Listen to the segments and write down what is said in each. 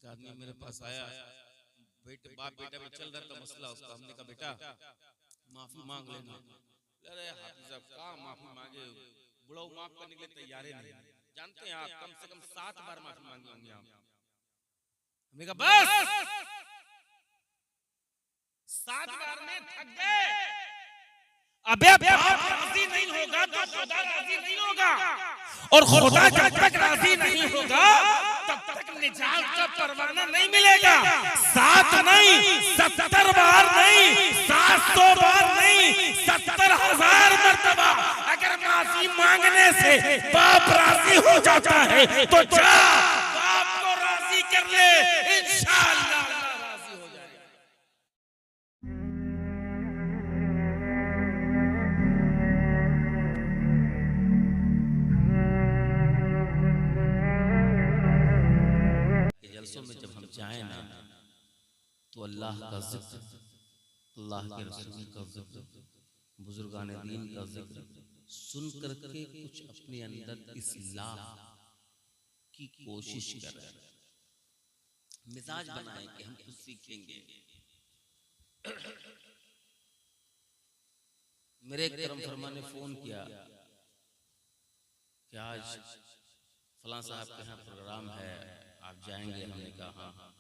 आदमी मेरे पास आया, बेटे बाप बेटा में चल रहा था मसला उसका। हमने कहा बेटा माफी मांग लेना। अरे हाफिज साहब कहाँ माफी मांगे, बुढ़ाऊ माफ करने के लिए तैयार ही नहीं। जानते हैं आप कम से कम 7 बार माफी मांगे होंगे आप। हमने कहा बस 7 बार में थक गए। अबे बाप राजी नहीं होगा तो खुदा राजी नहीं होगा, और खुदा जब तक राजी नहीं होगा तब तक निजात का परवाना नहीं मिलेगा। 7 नहीं, 70 बार नहीं, 700 बार नहीं, 70,000 मर्तबा अगर माफी मांगने से बाप राजी हो जाता है तो जा बाप को राजी कर ले, इंशाअल्लाह राजी हो जाएगा। जलसों में जब हम जाएं ना तो अल्लाह का जिक्र, अल्लाह के रसूल का जिक्र, बुजुर्गान दीन का जिक्र सुन करके कुछ अपने अंदर इस्लाह की कोशिश करें, मिजाज बनाएं कि हम कुछ सीखेंगे। मेरे एक करम फरमा ने फोन किया कि आज फलां साहब के यहाँ प्रोग्राम है, आप जाएंगे? हमने कहा हाँ।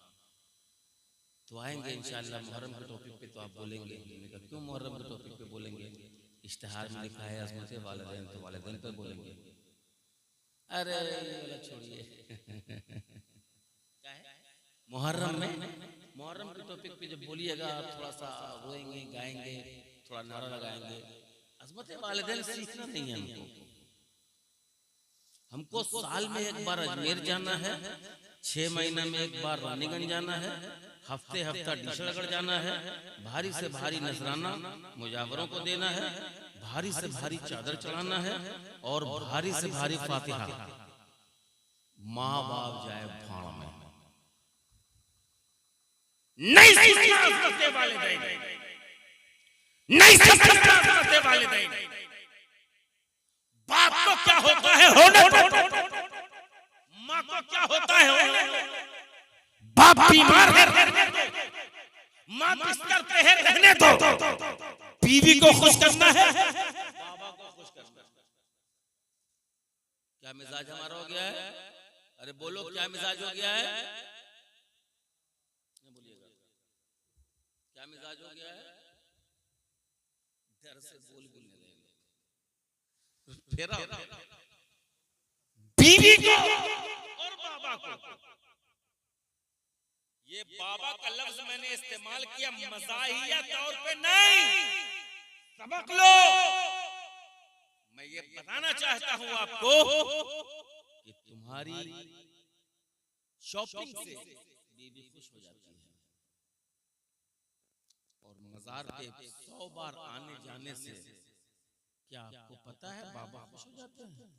तो आएंगे इंशाअल्लाह, मुहर्रम के टॉपिक पे तो आप बोलेंगे। हमने कहा क्यों मुहर्रम के टॉपिक पे बोलेंगे? इश्तिहार में लिखा है अज़मत वालिदैन, तो वालिदैन पे बोलेंगे। अरे छोड़िए मुहर्रम में, मुहर्रम के टॉपिक पे जब बोलिएगा आप थोड़ा सा रोएंगे, गाएंगे, थोड़ा नारा लगाएंगे। अज़मत वालिदैन सीखना नहीं है हमको साल में एक बार अजमेर जाना है, 6 महीना में एक बार रानीगंज जाना है, हफ्ते हफ्ता डिशड़गढ़ जाना है, भारी से भारी नजराना मुजावरों को देना है, भारी से भारी चादर चढ़ाना है, और भारी से भारी फातिहा। माँ बाप जाए भाड़ में, नहीं सुनना अज़मत वालिदैन, नहीं सुनना अज़मत वालिदैन। बाप को क्या होता है होने दो, माँ को क्या होता है होने दो। बाप बीमार है रहने दो, माँ बिस्तर पे है रहने दो। बीवी को खुश करना है, बाबा को खुश करना है। क्या मिजाज हमारा हो गया है? अरे बोलो क्या मिजाज हो गया है? बोलिएगा क्या मिजाज हो गया है? डर से बोल भी नहीं रहे। बीवी को और बाबा को, ये बाबा का लफ्ज मैंने इस्तेमाल किया मज़ाहिया तौर पे नहीं, सबक लो। मैं ये बताना चाहता हूं आपको कि तुम्हारी शॉपिंग से बीवी खुश हो जाती है, और मजार पे 100 बार आने जाने से क्या आपको पता है बाबा खुश हो जाते हैं?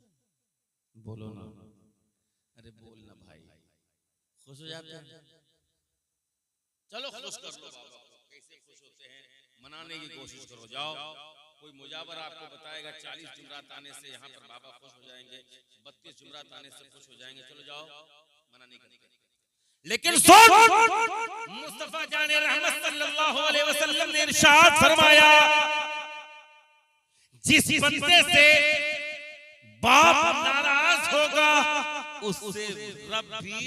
बोलो ना, अरे बोलना भाई, खुश हो जाते हैं। चलो खुश कर लो बाबा को। कैसे खुश होते हैं मनाने की कोशिश करो। जाओ कोई मुजावर आपको बताएगा 40 जुमरात आने से यहाँ पर बाबा खुश हो जाएंगे, 32 जुमरात आने से खुश हो जाएंगे। चलो जाओ, मना नहीं करते। लेकिन मुस्तफा जाने रहमत सल्लल्लाहु अलैहि वसल्लम ने इरशाद फरमाया, जिस बंदे से बाप नाराज होगा उससे रब भी,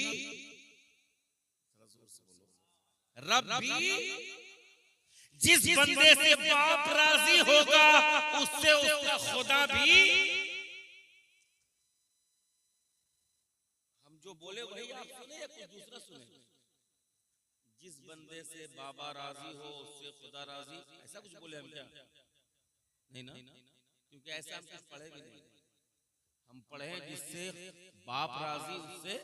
जिस बंदे से बाप राजी होगा उससे उसका खुदा भी। हम जो बोले वही आप सुने या कुछ दूसरा सुने? जिस बंदे से बाबा राजी हो उससे खुदा राजी, ऐसा कुछ बोले हम? क्या नहीं ना, क्योंकि ऐसा हम कुछ पढ़े भी नहीं। हम पढ़े जिससे बाप राजी उससे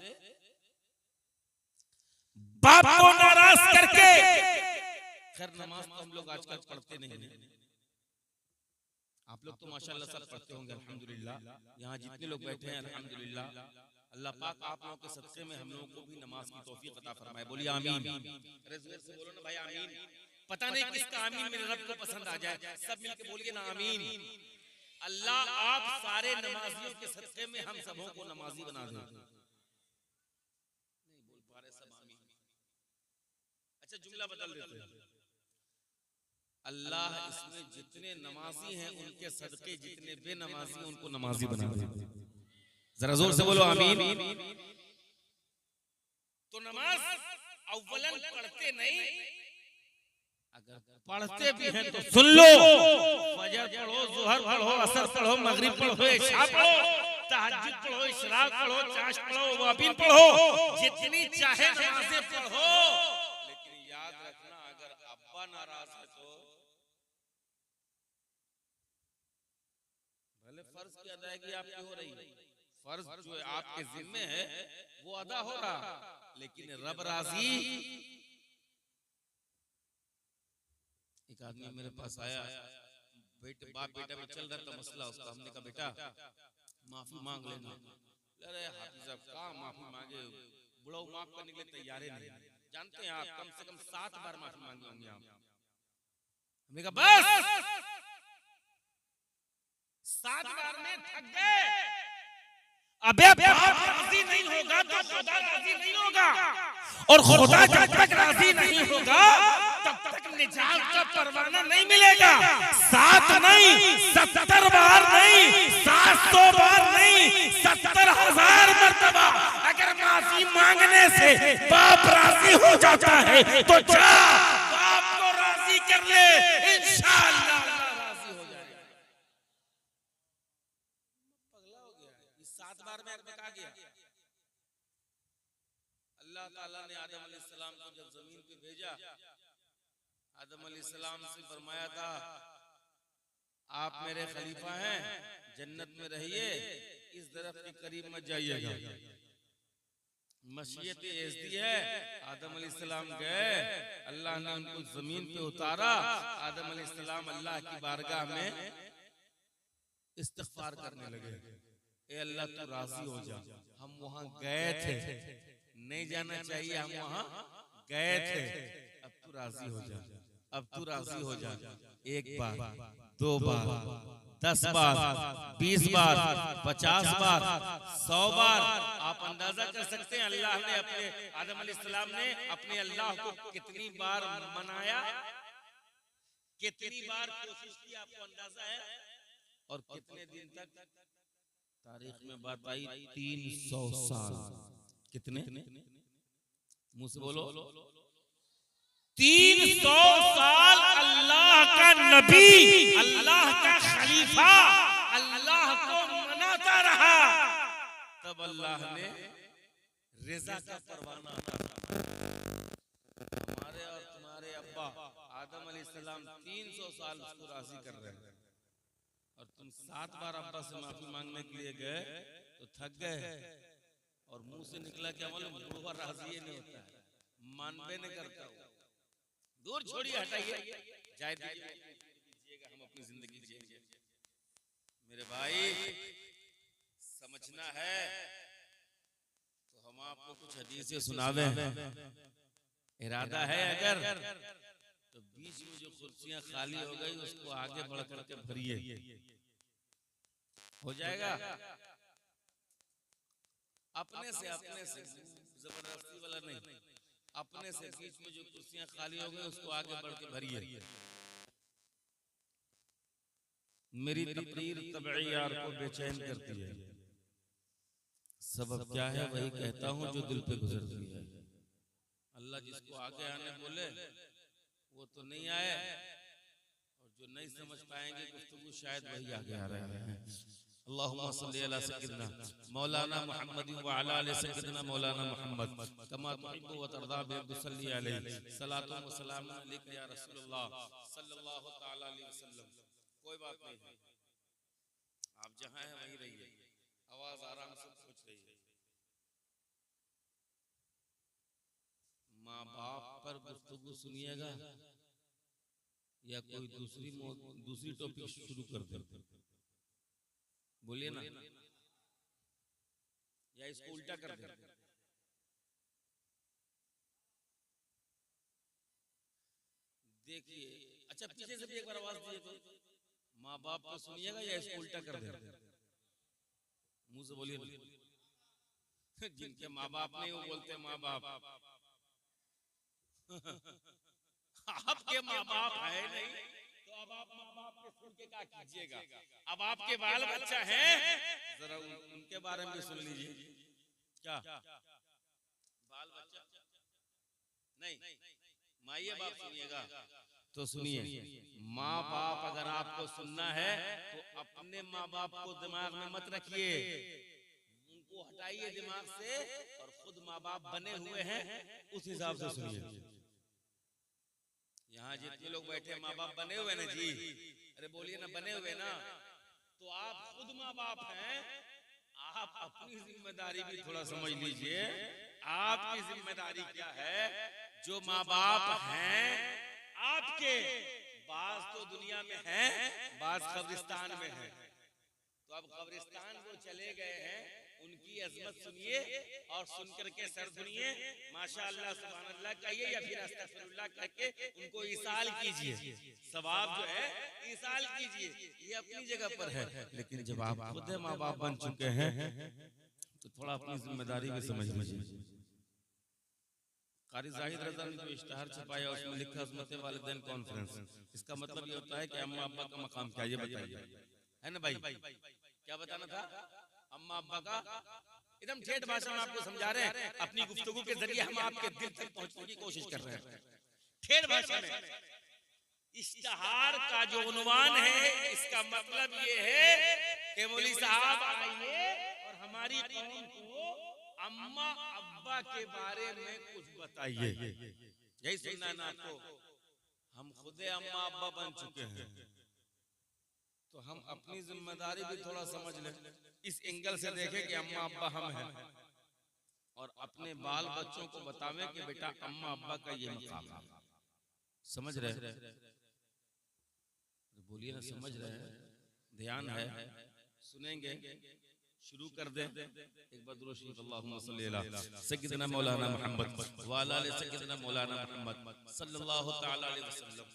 बाप को नाराज करके। खैर नमाज तो हम लोग आजकल पढ़ते नहीं हैं, आप लोग तो माशाल्लाह सब पढ़ते होंगे अल्हम्दुलिल्लाह। यहाँ जितने लोग बैठे हैं अल्हम्दुलिल्लाह, अल्लाह पाक आप लोगों के सदक़े में हम लोगों को भी नमाज की तौफीक अता फरमाए। बोलिए आमीन। अरे जोर से बोलो ना भाई आमीन। पता नहीं किसका आमीन मेरे रब को पसंद आ जाए, सब मिलके बोलिए ना आमीन। अल्लाह आप सारे नमाजियों के सदक़े में हम सबों को नमाजी बना दे। नहीं बोल पा रहे सब आमीन। अच्छा जुमला बदल देते हैं, अल्लाह इसमें जितने नमाजी हैं उनके सदके जितने बेनमाजी हैं उनको नमाजी बना दे। जरा जोर से बोलो आमीन। तो नमाज अव्वलन पढ़ते नहीं, अगर पढ़ते भी हैं तो सुन लो, फजर पढ़ो, जोहर पढ़ो, असर पढ़ो, मगरिब पढ़ो, इशा पढ़ो, तहज्जुद पढ़ो, इशराक पढ़ो, चाश पढ़ो, वाबिन पढ़ो, जितनी चाहे नमाजें पढ़ो, लेकिन याद रखना अगर अब्बा नाराज है तो भले फर्ज की अदायगी आपकी हो रही है, फर्ज जो है आपके जिम्मे है वो अदा हो रहा, लेकिन रब राजी। एक आदमी मेरे पास आया, बाप बेटा में चल रहा था मसला उसका, हमने कहा बेटा माफी मांग लेना। अरे हाफिज साहब कहाँ माफी मांगे, बुढ़ाऊ माफ करने के लिए तैयार नहीं, जानते हैं आप कम से कम 7 बार माफी मांगे होंगे आप। हमने कहा बस 7 बार में थक गए, अबे बाप राजी नहीं होगा तो खुदा राजी नहीं होगा, और खुदा जब तक राजी नहीं होगा तब तक निजात का परवाना नहीं मिलेगा। 7 नहीं, 70 बार नहीं, 700 बार नहीं, 70,000 मर्तबा अगर माफी मांगने से बाप राजी हो जाता है तो जा बाप को राजी कर ले, इंशाअल्लाह राजी हो जाएगा। पगला हो गया, इस 7 बार में अकबा गया। अल्लाह ताला ने आदम अलैहिस्सलाम को जब जमीन पे भेजा, आदम अलैहिस्सलाम से फरमाया था आप मेरे खलीफा हैं, जन्नत में रहिए, इस दरख्त के करीब मत जाइएगा। मशीयत ऐसी है, आदम अलैहिस्सलाम गए, अल्लाह ने उनको जमीन पे उतारा, आदम अलैहिस्सलाम अल्लाह की बारगाह में इस्तिग़फ़ार करने लगे, ए अल्लाह तू राजी हो जा, हम वहां गए थे, नहीं जाना चाहिए, हम वहां गए थे, अब तू राजी हो जा, अब तू राजी हो जा। 1 बार, 2 बार, 10 बार, 20 बार, 50 बार, 100 बार। आप अंदाजा कर सकते हैं अल्लाह ने अपने आदम अलैहिस्सलाम ने अपने अल्लाह को कितनी बार मनाया, कितनी बार कोशिश की, आपको अंदाजा है? और कितने दिन तक? तारीख में बात आई 300 साल। कितने? मुंह से बोलो। 300 साल अल्लाह का नबी, अल्लाह का खलीफा अल्लाह को मनाता रहा, तब अल्लाह ने रिज़ा का परवाना अता किया। हमारे और तुम्हारे अब्बा आदम अलैहिस्सलाम 300 साल उसको राजी कर रहे हैं, और तुम 7 बार अब्बा से माफी मांगने के लिए गए तो थक गए, और मुंह से निकला क्या मालूम, बुढ़वा राजी नहीं होता है, मानबे नहीं करता। दूर छोड़िए, हटाइए, जाए दीजिएगा, हम अपनी जिंदगी जिएंगे। मेरे भाई समझना है तो हम आपको कुछ हदीसें सुनावे, इरादा है अगर तो बीच में जो कुर्सियां खाली हो गई उसको आगे बढ़ करके भरिए, हो जाएगा। अपने से जबरदस्ती वाला नहीं, अपने से बीच में जो कुर्सियां खाली हो गई उसको आगे बढ़ के भरिए। मेरी तकरीर तबईयार को बेचैन करती है, सबब क्या है वही कहता हूं जो दिल पे गुजरती है। अल्लाह जिसको आगे आने बोले वो तो नहीं आए, और जो नहीं समझ पाएंगे गुफ्तगू शायद वही आगे आ रहे हैं। अल्लाहुम्मा सल्ली अला सय्यिदना मौलाना मुहम्मद व अला आलि सय्यिदना मौलाना मुहम्मद कमा तुहिब्बु व तर्दा बिसल्ली अलैहि सलातु व सलाम अलैका या रसूलुल्लाह सल्लल्लाहु तआला अलैहि वसल्लम। कोई बात नहीं है, आप जहां हैं वहीं रहिए, आवाज आराम से पहुंच रही है। माँ बाप पर गुफ्तगू सुनिएगा या कोई दूसरी टॉपिक शुरू कर दे, बोलिए ना, या इसको उल्टा कर दे। देखिए, अच्छा पीछे से भी एक बार आवाज दिए तो माँ बाप को सुनिएगा या इसको उल्टा कर दे, मुंह से बोलिए। जिनके माँ बाप नहीं वो बोलते माँ बाप, आपके माँ बाप है नहीं तो अब आप माँ बाप के सुन के क्या कीजिएगा। अब आपके बाल बच्चा हैं, जरा उनके बारे में सुन लीजिए। क्या बाल बच्चा नहीं, माँ बाप सुनिएगा तो सुनिए। माँ बाप अगर आपको सुनना है तो अपने माँ बाप को दिमाग में मत रखिए, उनको हटाइए दिमाग से और खुद माँ बाप बने हुए हैं उस हिसाब से सुनिए। यहाँ जितने लोग बैठे माँ बाप बने हुए ना जी, अरे बोलिए ना बने हुए ना, तो आप खुद माँ बाप हैं। आप अपनी जिम्मेदारी भी थोड़ा समझ लीजिए। आपकी जिम्मेदारी क्या है? जो माँ बाप हैं आपके, बाज तो दुनिया में हैं, बाज कब्रिस्तान में हैं। तो अब कब्रिस्तान वो चले गए हैं, उनकी अजमत सुनिए और सुनकर के सर सुनिए, माशाअल्लाह सुभान अल्लाह कहिए या फिर अस्तगफिरुल्लाह करके उनको ईसाल कीजिए। सवाब जो है ईसाल कीजिए, ये अपनी जगह पर है। लेकिन जब आप खुद माँ बाप बन चुके हैं तो थोड़ा अपनी जिम्मेदारी भी समझ लीजिए। कारी जाहिद रज़ा ने जो इश्तिहार छपाया उसमें लिखा अज़मत वालिदैन कॉन्फ्रेंस। इसका मतलब ये होता है कि अम्मा अब्बा का मकाम क्या, ये बताइए, है ना भाई? क्या बताना था? अम्मा अब्बा का एकदम ठेठ भाषा में आपको समझा रहे हैं। अपनी गुफ्तगू के जरिए हम आपके दिल तक पहुंचने की कोशिश कर रहे हैं ठेठ भाषा में। इश्तिहार का जो उन्वान है, इसका मतलब ये है कि मौलवी साहब आइए और हमारी कौम को अम्मा अब्बा के बारे में कुछ बताइए। यही सुनना है ना आपको? हम खुद अम्मा अब्बा बन चुके हैं तो हम अपनी जिम्मेदारी भी थोड़ा समझ लें, इस एंगल से देखें कि अम्मा अब्बा हम हैं और अपने बाल बच्चों को बतावें कि बेटा अम्मा अब्बा का ये मकाम है। समझ रहे? बोलिए ना, समझ रहे हैं? ध्यान है, सुनेंगे, शुरू कर दे। एक बार दुरूद शरीफ अल्लाहुम्मा सल्ली अला सय्यिदना मौलाना मुहम्मद व अला आलि सय्यिदना मौलाना मुहम्मद सल्लल्लाहु तआला अलैहि वसल्लम।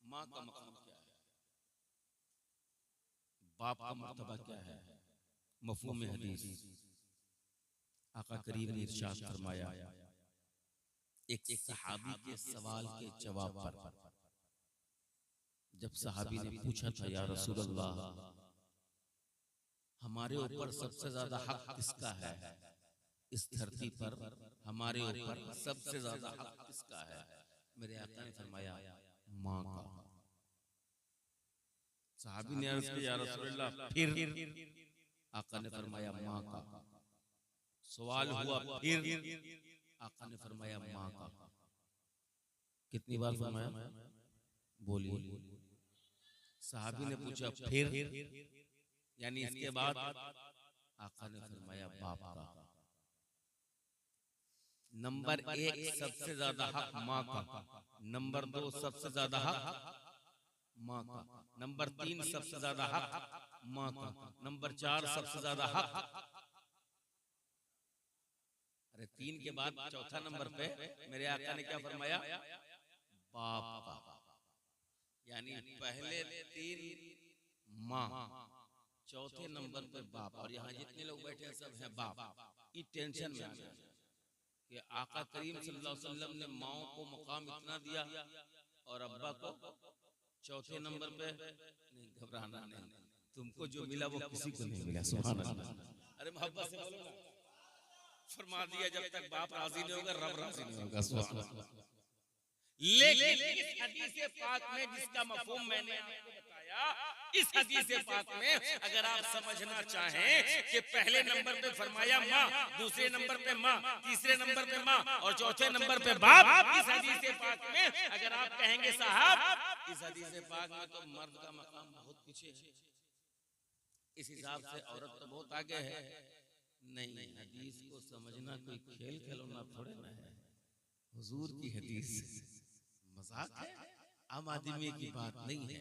माँ का मकाम क्या है? बाप का मर्तबा क्या है? मफ़हूम हदीस आका करीम ने इरशाद फरमाया, एक सहाबी के सवाल के जवाब पर जब सहाबी ने पूछा था, या रसूल अल्लाह, हमारे ऊपर सबसे ज्यादा हक किसका है? इस धरती पर हमारे ऊपर सबसे ज्यादा हक किसका है? मेरे आका ने फरमाया, माँ का। सहाबी ने अर्ज किया, या रसूल अल्लाह फिर? आका ने फरमाया, माँ का। सवाल हुआ फिर? आका ने फरमाया, माँ का। कितनी बार फरमाया? बोलिए। सहाबी ने पूछा फिर, यानी इसके बाद? आका ने फरमाया, बाप का। नंबर एक सबसे ज्यादा हक माँ का, नंबर दो सबसे ज्यादा हक माँ का, नंबर तीन सबसे ज्यादा हक माँ का, नंबर चार सबसे ज्यादा हक। अरे तीन के बाद चौथा नंबर पे मेरे आका ने क्या फरमाया? बाप का। यानी पहले तीन माँ, चौथे नंबर पे बाप। और यहाँ जितने लोग बैठे हैं सब हैं बाप। ये टेंशन में आ जाए कि आका करीम सल्लल्लाहु अलैहि वसल्लम ने माओ को मकाम इतना दिया और अब्बा को चौथे नंबर पे। नहीं, घबराना नहीं, तुमको जो मिला वो किसी को नहीं मिला। सुभान अल्लाह। अरे मोहब्बत से बोलो ना। फरमा दिया, जब तक बाप राजी नहीं होगा रब राजी नहीं होगा। सुभान अल्लाह। लेकिन इस हदीस पाक में जिसका मफहूम मैंने आपको बताया, इस हदीस पाक में अगर आप समझना चाहें कि पहले नंबर पे फरमाया माँ, दूसरे नंबर पे माँ, तीसरे नंबर पे माँ और चौथे नंबर पे बाप, इस हदीस पाक में अगर आप कहेंगे साहब इस हदीस पाक में तो मर्द का मकाम बहुत पीछे है, इस हिसाब से औरत तो बहुत आगे है। नहीं, हदीस को समझना कोई खेल खिलौना थोड़े ना है। हुजूर की हदीस मजाक है, आम आदमी की बात नहीं है।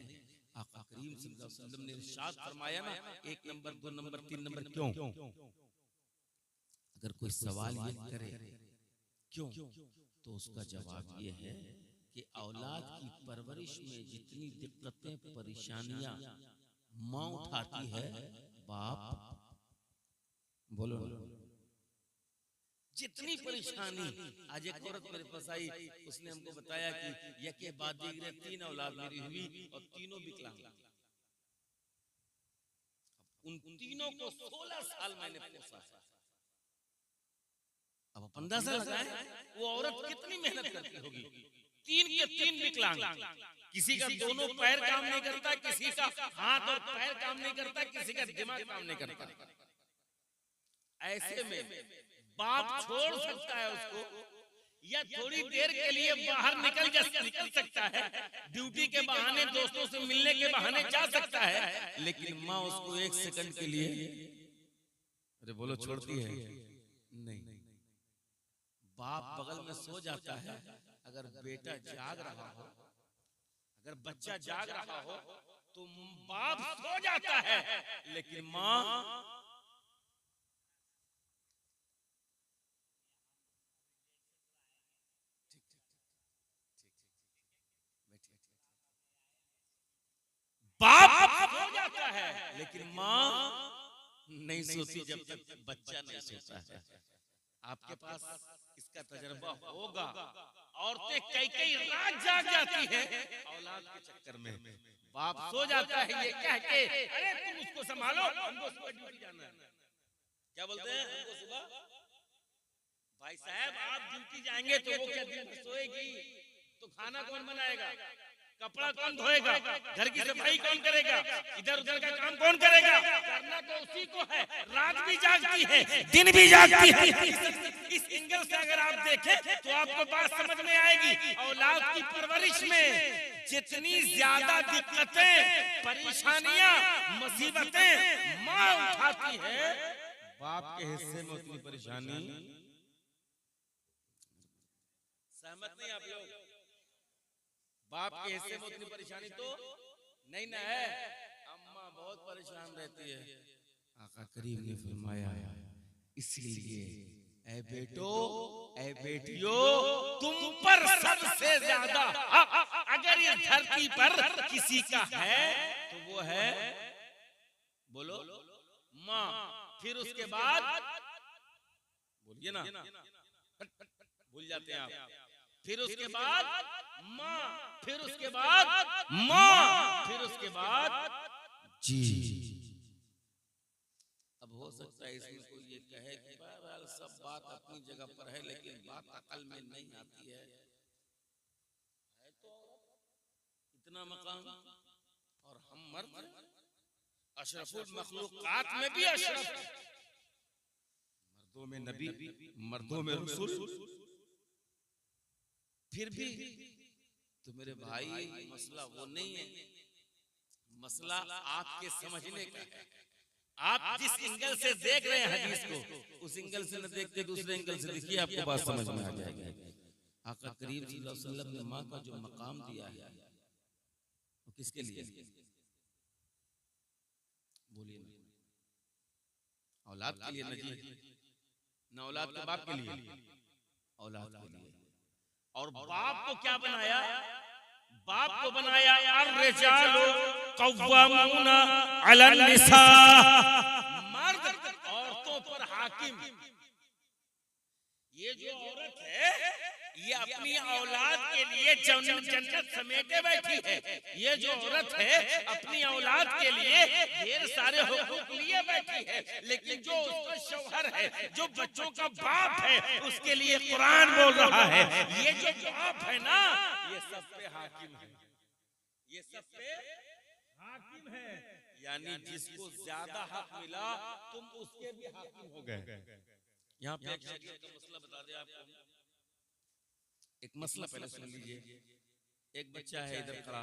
आका करीम सल्लल्लाहु अलैहि वसल्लम ने इरशाद फरमाया ना, एक नंबर, दो नंबर, तीन नंबर। क्यों? अगर कोई सवाल ये करे क्यों, तो उसका जवाब ये है कि औलाद की परवरिश में जितनी दिक्कतें परेशानियां माँ उठाती है, बाप बोलो ना, जितनी परेशानी। आज एक औरत मेरे पास आई, उसने हमको बताया कि यके बाद दीगरे 3 औलाद मेरी हुई और तीनों विकलांग। उन तीनों को 16 साल मैंने पोसा है। अब आप अंदाजा लगाएं वो औरत कितनी मेहनत करती होगी। 3 के 3 विकलांग, किसी का दोनों पैर काम नहीं करता, किसी का हाथ और पैर काम नहीं करता, किसी का दिमाग काम नहीं करता। ऐसे में बाप छोड़ सकता है उसको, या थोड़ी देर के लिए बाहर निकल सकता है, ड्यूटी के बहाने, दोस्तों से मिलने के बहाने जा सकता है, लेकिन माँ उसको 1 सेकंड के लिए, अरे बोलो, छोड़ती है? नहीं। बाप बगल में सो जाता है, अगर बेटा जाग रहा हो, अगर बच्चा जाग रहा हो तो बाप सो जाता है, लेकिन माँ बाप सो जाता है, लेकिन माँ नहीं सोती जब तक बच्चा नहीं सोता है। आपके पास इसका तजर्बा होगा। औरतें कई रात जाग जाती है औलाद के चक्कर में। बाप सो जाता है ये कह के, अरे तुम उसको संभालो, हमको सुबह ड्यूटी जाना है। क्या बोलते हैं? हमको सुबह, भाई साहब आप ड्यूटी जाएंगे तो वो क्या दिन भर सोएगी? तो खाना कौन बनाएगा? कपड़ा कौन धोएगा? घर की सफाई कौन करेगा? इधर उधर का काम कौन करेगा? करना तो उसी को है। रात भी जागती है, दिन भी जागती है। इस एंगल से अगर आप देखें तो आपको बात समझ में आएगी। औलाद की परवरिश में जितनी ज्यादा दिक्कतें, परेशानियां, मुसीबतें माँ उठाती है, बाप के हिस्से में उतनी परेशानी। सहमत नहीं आप लोग? बाप के हिस्से में उतनी परेशानी तो नहीं ना है। अम्मा बहुत परेशान रहती है। आका करीम ने फरमाया, इसीलिए ऐ बेटो, ऐ बेटियों, तुम पर सबसे ज्यादा अगर इस धरती पर किसी का है तो वो है, बोलो, माँ। फिर उसके बाद बोलिए ना, भूल जाते हैं आप। फिर उसके बाद माँ, फिर उसके बाद माँ, फिर उसके बाद जी। अब हो सकता है इसमें कोई ये कहे कि बहरहाल सब बात अपनी जगह पर है, लेकिन बात अकल में नहीं आती है। तो इतना मकाम, और हम मर्द अशरफुल मखलूकात में भी अशरफ, मर्दों में नबी, मर्दों में रसूल। फिर भी तो मेरे भाई मसला वो नहीं है, मसला आपके समझने का है। आप जिस एंगल से देख रहे हैं हदीस को, उस एंगल से न देखते दूसरे एंगल से देखिए, आपको बात समझ में आ जाएगी। आका करीम सल्लल्लाहु अलैहि वसल्लम ने माँ का जो मकाम दिया है वो किसके लिए? बोलिए ना, औलाद के लिए ना जी, ना औलाद के बाप के लिए, औलाद के लिए। और बाप को क्या बनाया? बाप को बनाया अर्रिजालु कव्वामूना अलन निसा, मर्द औरतों पर हाकिम। ये जो औरत है ये अपनी औलाद के लिए जन्नत समेटे बैठी है। ये जो औरत है अपनी औलाद के लिए ढेर सारे हुकूक लिए बैठी है, लेकिन जो उसका शौहर है, जो बच्चों का बाप है, उसके लिए कुरान बोल रहा है, ये जो बाप है ना, ये सब पे हाकिम है, ये सब पे हाकिम है। यानी जिसको ज्यादा हक मिला तुम उसके भी हाकिम हो गए। यहाँ पे एक मसला बता दे आपको, एक मसला पहले सुन लीजिए। एक बच्चा है इधर खड़ा,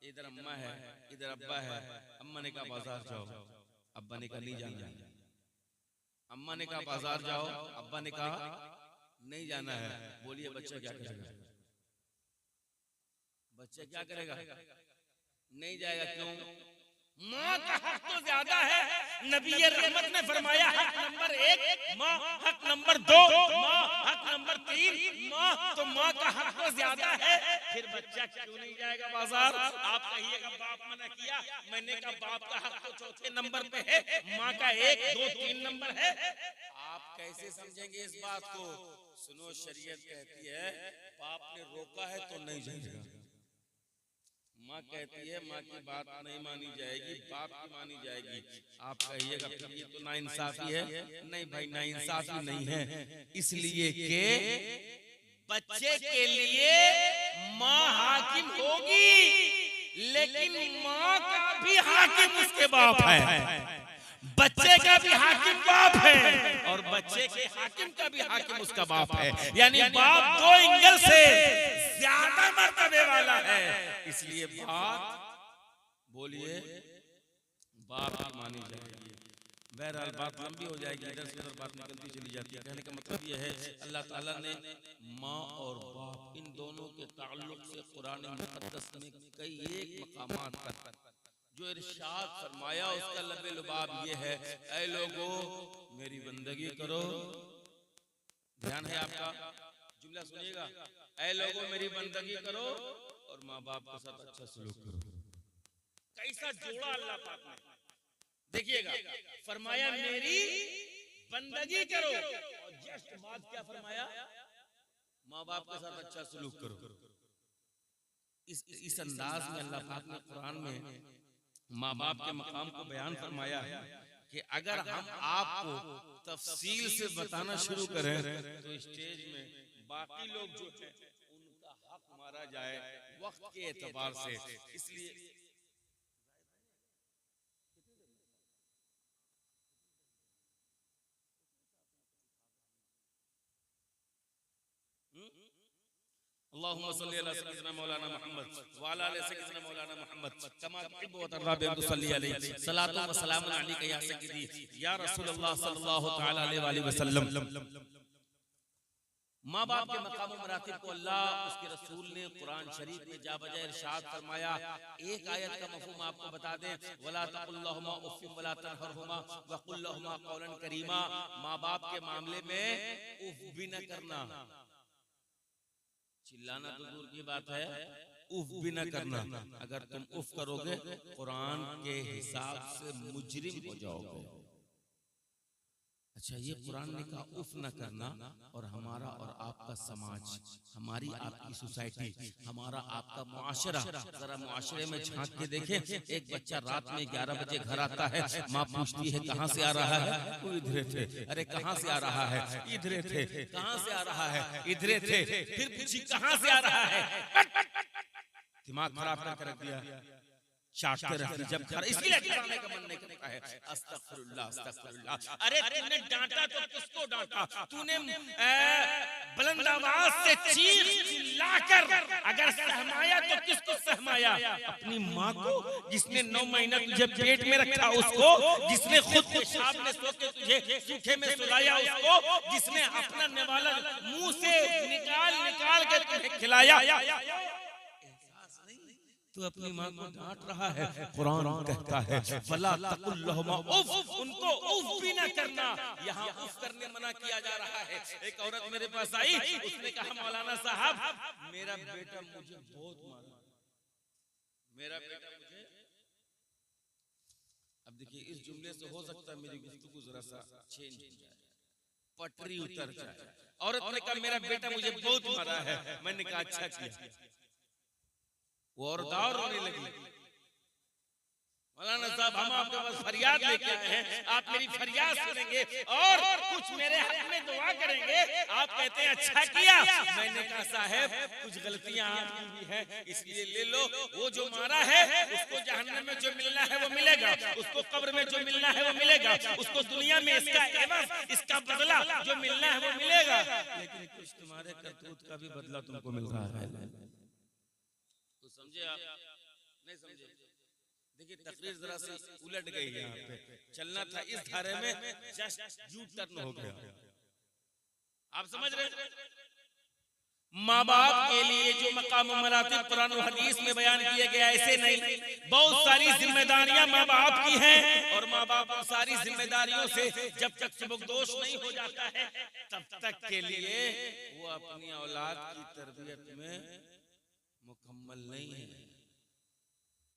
इधर अम्मा है, इधर अब्बा है। अम्मा ने कहा बाजार जाओ, अब्बा ने कहा नहीं जाना है। अम्मा ने कहा बाजार जाओ, अब्बा ने कहा नहीं जाना है। बोलिए बच्चा क्या करेगा? बच्चा क्या करेगा? नहीं जाएगा। क्यों? माँ का हक तो ज्यादा है। नबी रहमत ने फरमाया हक नंबर 1 माँ, हक नंबर 2 माँ, हक नंबर 3 माँ, तो माँ का हक तो ज्यादा है। फिर बच्चा क्यों नहीं जाएगा बाजार? आप कहिएगा बाप मना किया, मैंने कहा बाप का हक तो चौथे नंबर पे है, माँ का 1 2 3 नंबर है। आप कैसे समझेंगे इस बात को? सुनो, शरीयत कहती है बाप ने रोका है तो नहीं जाएगा। माँ कहती है माँ की बात नहीं मानी जाएगी, बाप की मानी जाएगी। आप कहिएगा फिर ये तो नाइंसाफी है। नहीं भाई, नाइंसाफी नहीं है, इसलिए कि बच्चे के लिए माँ हाकिम होगी, लेकिन माँ का भी हाकिम उसके बाप है, बच्चे का भी हाकिम बाप है, और बच्चे के हाकिम का भी हाकिम उसका बाप है। यानी बाप दो एंगल से ज्यादा मर्तबे वाला है। इसलिए बात, बोलिए, बाप की मानी जाएगी। बहरहाल बात लंबी हो जाएगी, इधर से उधर बात निकलती चली जाती है। कहने का मतलब यह है अल्लाह ताला ने माँ और बाप इन दोनों के ताल्लुक से कुरान मुक़द्दस में कई एक मकामात पर जो इरशाद फरमाया उसका लबे लुबाब ये है, ऐ लोगों मेरी बंदगी करो। ध्यान है आपका, जुमला सुनिएगा, ऐ लोगों मेरी बंदगी करो और माँ बाप के साथ अच्छा सलूक करो। कैसा जोड़ा अल्लाह पाक ने, देखिएगा, फरमाया मेरी बंदगी करो और जस्ट बाद क्या फरमाया, माँ बाप के साथ अच्छा सलूक करो। इस अंदाज में अल्लाह पाक ने कुरान में माँ बाप के मकाम को बयान फरमाया कि अगर हम आपको तफसील से बताना शुरू करें तो स्टेज में बाकी लोग जो हैं उनका हक मारा जाए वक्त के एतबार से। इसलिए अल्लाहुम्मा सल्ली अला सय्यिदिना मौलाना मुहम्मद व अला आलि सय्यिदिना मौलाना मुहम्मद कमा तुहिब्बु व तर्दा बि अन तुसल्ली अलैहि सलातु व सलामुन अलैका या सय्यिदी या रसूलुल्लाह सल्लल्लाहु तआला अलैहि वसल्लम। माँ बाप के मकाम मरातिब को अल्लाह उसके रसूल ने कुरान शरीफ में जा बजा इरशाद फरमाया। एक आयत का मफहूम आपको बता दें, वला तकुल लहुमा उफ़्फ़िन वला तनहरहुमा व कुल लहुमा क़ौलन करीमा। माँ बाप के मामले में उफ भी न करना, चिल्लाना तो दूर की बात है, उफ भी न करना। अगर तुम उफ करोगे कुरान के हिसाब से मुजरिम हो जाओगे। अच्छा, ये कुरान ने कहा उफ न करना, और हमारा और आपका समाज, हमारी आपकी सोसाइटी, हमारा आपका मुआशरा, जरा मुआशरे में झांक के देखें। एक बच्चा रात में 11 बजे घर आता है, माँ पूछती है कहाँ से आ रहा है, वो इधरे थे। अरे कहाँ से आ रहा है, इधरे थे। कहाँ से आ रहा है, इधरे थे। फिर पूछी कहाँ से आ रहा है, दिमाग खराब करके रख दिया, चाटते रहती जब खरा, इसलिए खिलाने का मन नहीं करता है। अस्तगफिरुल्लाह अस्तगफिरुल्लाह। अरे तूने डांटा तो किसको डांटा, तूने बुलंद आवाज से चीख चिल्लाकर अगर सहमाया तो किसको सहमाया, अपनी माँ को जिसने 9 महीना तुझे पेट में रखा उसको, जिसने खुद पेशाब में सो के तुझे सूखे में सुलाया उसको, जिसने अपना निवाला मुंह से निकाल के तुम्हें खिलाया। तो अपनी माँ को डांट रहा है। कुरान कहता है फला तकुल लहुमा उफ, उनको उफ भी ना करना। यहाँ उफ करने मना किया जा रहा है। एक औरत मेरे पास आई, उसने कहा मौलाना साहब मेरा बेटा मुझे बहुत मारा, मेरा बेटा मुझे। अब देखिए इस जुमले से हो सकता है मेरी गुफ्तगू जरा सा चेंज हो जाए, पटरी उतर जाए। औरत ने कहा मेरा बेटा मुझे बहुत मारा है। मैंने कहा अच्छा किया। वो और दाव रोने लगी। मौलाना साहब हम आपके पास फरियाद लेके आए हैं, आप मेरी फरियाद सुनेंगे और कुछ मेरे हक में दुआ करेंगे। आप कहते हैं अच्छा किया। मैंने कहा साहब कुछ गलतियां आपकी भी हैं, इसलिए ले लो। वो जो मारा है उसको जहन्नम में जो मिलना है वो मिलेगा, उसको कब्र में जो मिलना है वो मिलेगा, उसको दुनिया में इसका एवज, इसका बदला जो मिलना है वो मिलेगा। लेकिन कुछ तुम्हारे करतूत का भी बदला तुमको मिल रहा है। समझे आप? नहीं समझे? देखिए तकरीर जरा सी उलट गई यहाँ पे। चलना था इस धारे में, जस्ट यू टर्न हो गया। आप समझ रहे? माँ बाप के लिए जो मकाम मरातिब कुरान और हदीस में बयान किए गए ऐसे नहीं, बहुत सारी जिम्मेदारियां माँ बाप की हैं और माँ बाप सारी जिम्मेदारियों से जब तक सबकदोश नहीं हो जाता है तब तक के लिए वो अपनी औलाद की तरबियत में मुकम्मल नहीं है।